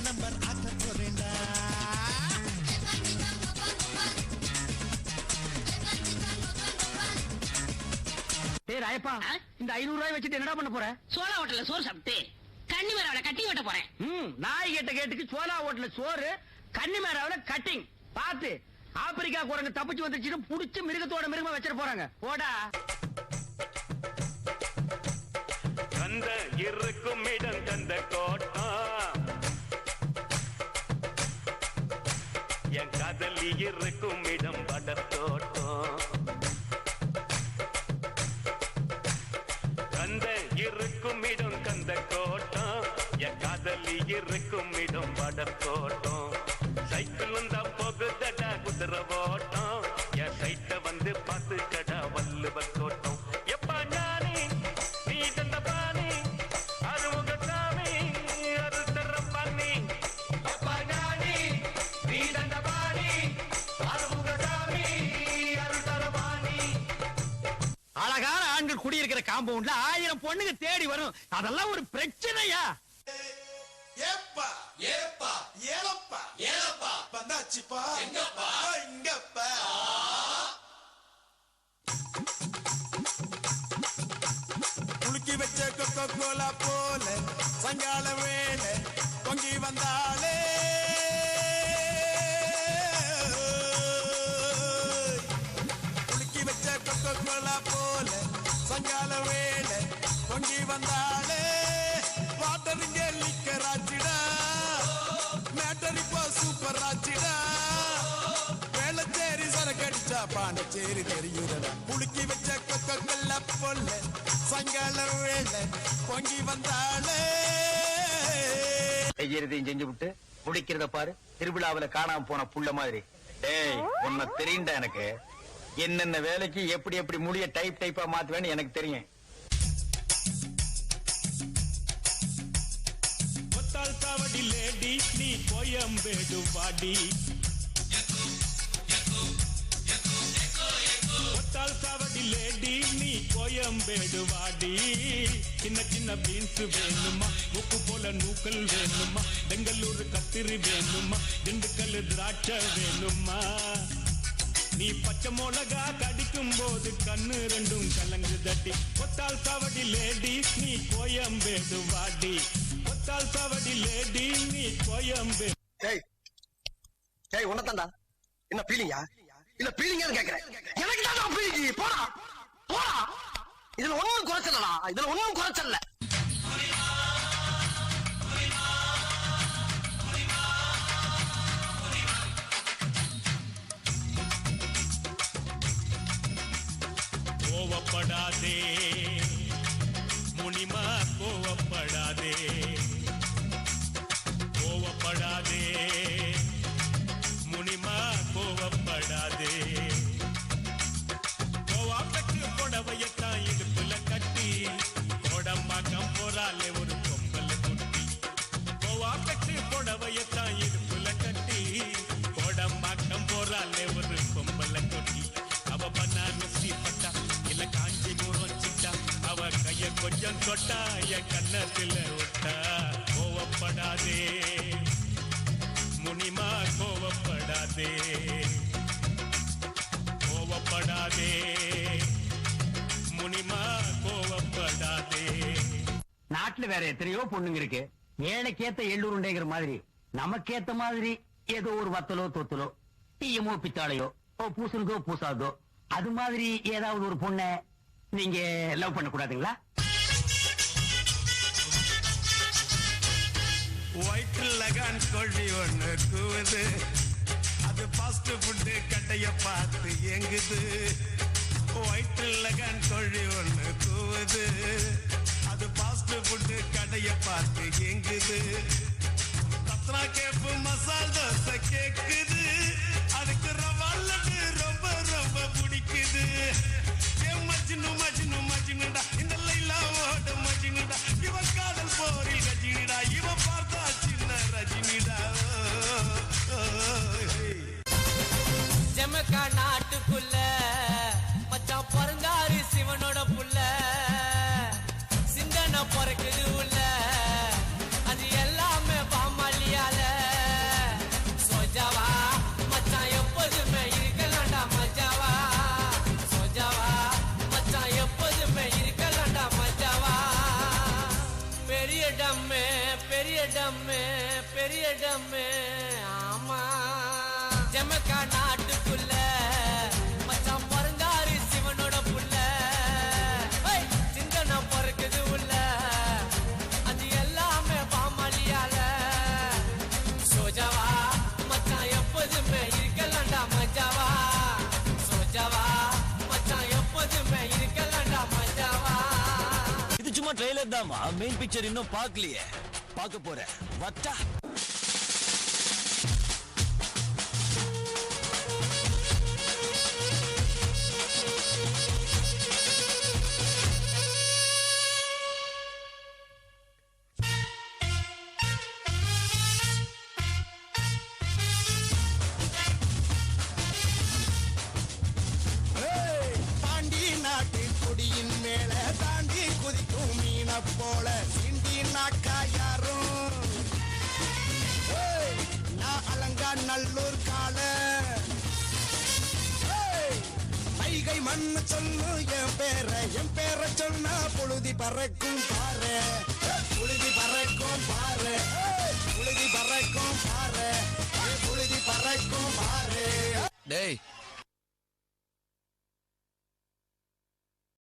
Number ஆக்க போறேன்டா. ராயப்பா, இந்த 500 ரூபாய் வச்சுட்டு என்னடா பண்ண போற? சோளா ஹோட்டல்ல சோறு சாப்பிட்டு கன்னிமேராவில கட்டிங் வெட்ட போறேன். நாய் கேட்ட கேட்டுக்கு சோளா ஹோட்டல்ல சோறு, கன்னிமேராவில கட்டிங். பாத்து ஆப்பிரிக்கா குரங்கு தப்பிச்சு வந்துச்சுன்னு புடிச்சு மிருகத்தோட மிருகமா வச்சிட போறாங்க. போடா. கந்த இருக்கும் இடம் கந்த கோட்டா, என் காதலி இருக்கும் இடம் வடத்தோட்டம். கந்த இருக்கும் இடம் கந்த கோட்டம், என் காதலி இருக்கும் இடம் வடத்தோட்டம். சைக்கிள் வந்தா போகுதடா குதிரை ஓட்டம், என் சைட்ட வந்து பார்த்து கடா வள்ளுவர் தோட்டம். எப்பா ஞானி நீ தந்த பாணி, அருமுகசாமி அருத்தர பண்ணி. எப்பா ஞானி நீ தந்த பாணி, அருமுகசாமி அருத்தர பாணி. அழகான ஆண்கள் குடியிருக்கிற காம்பவுண்ட்ல 1000 பொண்ணுங்க தேடி வரும். அதெல்லாம் ஒரு பிரச்சனையா? ஏப்பா ஏப்பா ஏலப்பா ஏலப்பா வந்தாச்சுப்பா. எங்கப்பா இங்கப்பா. குலுக்கி வச்ச கொக்கோ கோலா போல சங்கால வேலை பொங்கி வந்தாலே. குலுக்கி வச்ச கொக்கோ கோலா போல சங்கால வேலை பொங்கி வந்தாலே. வாட்டருங்க லிக்கர் ஆச்சிடா, மேட்டர் இப்போ சூப்பர் ஆச்சிடா. வேளச்சேரி சரக்கடிச்சா பாண்டச்சேரி தெரியுதடா. புளுக்கி வச்ச கொக்கல்ல பொல்ல சங்கால வேலை பொங்கி வந்தாலே. செய்யறதையும் செஞ்சு விட்டு முடிக்கிறத பாரு. திருவிழாவில காணாம போன புள்ள மாதிரி. டேய், உன்னை தெரியும்டா எனக்கு. என்னென்ன வேலைக்கு எப்படி எப்படி முடிய டைப் டைப்பா மாத்துவேன்னு எனக்கு தெரியும். காவடி லேடி நீ கோயம்பேடு வாடி, ஒத்தால் காவடி லேடி நீ கோயம்பேடு வாடி. சின்ன சின்ன பீன்ஸ் வேணுமா, உப்பு போல நூக்கல் வேணுமா, பெங்களூர் கத்திரி வேணுமா, திண்டுக்கல் திராட்சை வேணுமா. நீ பச்சை மிளகா கடிக்கும் போது கண்ணு ரெண்டும் கலங்கு தட்டி. ஒத்தால் காவடி லேடி நீ கோயம்பேடு வாடி, ஒத்தால் காவடி லேடி நீ கோயம்பேடு. டேய், உன்னதான்டா. என்ன பீலிங்கா? இல்ல பீலிங்கான்னு கேக்குறேன். எனக்கு தான் பீலிங்கி. போடா போடா. இதுல ஒண்ணும் குறைச்சலடா, இதுல ஒண்ணும் குறைச்சல்ல. கோவப்படாதே முனிமா, கோவப்படாதே, கோவப்படாதே முனிமா, கோவப்படாதே. கோவாப்பட்டு புடவையத்தான் இடுப்புல கட்டி, கோடம்பாக்கம் போறாலே ஒரு பொம்பல குட்டி. கோவாப்பட்டு புடவையத்தான் இடுப்புல கட்டி, கோடம்பாக்கம் போறாலே ஒரு பொம்பல குட்டி. அவ பனாரசி பட்டா இல்ல காஞ்சிபுரம் சிட்டா, அவ கைய கொஞ்சம் தொட்டா என் கண்ணத்துல விட்டா. கோவப்படாதே முனிமா, கோவப்படாதே, கோவப்படாதே முனிமா, கோவப்படாதே. நாட்டுல வேற எத்தனையோ பொண்ணுங்க இருக்கு. ஏழைக்கேத்த எள்ளூருண்டைங்கிற மாதிரி நமக்கேத்த மாதிரி ஏதோ ஒரு வத்தலோ தொத்தலோ, டீயமோ பித்தாளையோ, பூசணுதோ பூசாதோ, அது மாதிரி ஏதாவது ஒரு பொண்ண நீங்க லவ் பண்ண கூடாதுங்களா? வயிற்றுல கான் கொள்ளி ஒண்ணு கூவுது, அது ஃபாஸ்ட் ஃபுட் கட்டைய பார்த்து எங்குது. வயிற்றுல கான் கொள்ளி ஒண்ணு கூவுது, அது ஃபாஸ்ட் ஃபுட் கடைய பார்த்து எங்குது. ரத்னா கேப்பு மசால் தோசை கேக்குது, அதுக்கு ரவா லட்டு ரொம்ப ரொம்ப பிடிக்குது. மஜ்னு மஜ்னு மஜ்னுடா, இந்த லைலாவோட மஜ்னுடா, இவன் காதல் போரில் ரஜினிடா, இவன் பார்த்தா சின்ன ரஜினிடா. ஜமக்கா நாட்டுக்குள்ள மச்சான் பிறந்தாரு சிவனோட புள்ள, சிந்தனை பிறக்குது உள்ள, அது எல்லாமே பாமாலியால. பெரிய டம்மு ஆமா ஜமக்கா நாட்டுக்குள்ள மச்சான் பரங்காரி சிவனோட புள்ள சிந்தனை பொறுக்குது உள்ள அது எல்லாமே பாமாலியால சோஜாவா மச்சான் எப்போதுமே இருக்கலாம்டா மஜாவா சோஜாவா மச்சான் எப்போதுமே இருக்கலாம்டா மஜாவா. இது சும்மா ட்ரெய்லர் தான்மா, மெயின் பிக்சர் இன்னும் பார்க்கலையே. பார்க்க போறேன் வட்டா. பாண்டி நாட்டு கொடியின் மேல தாண்டி குதிக்கும் மீன போல சிண்டி நாக்கா யாரும் நான் அலங்கா நல்லூர் கால மைகை மண்ணு சொல்லு என் பேரை சொன்னா புழுதி பறக்கும் பாரு புழுதி பறக்கும் பாரு புழுதி பறக்கும் பாரு புழுதி பறக்கும் பாரு. டேய்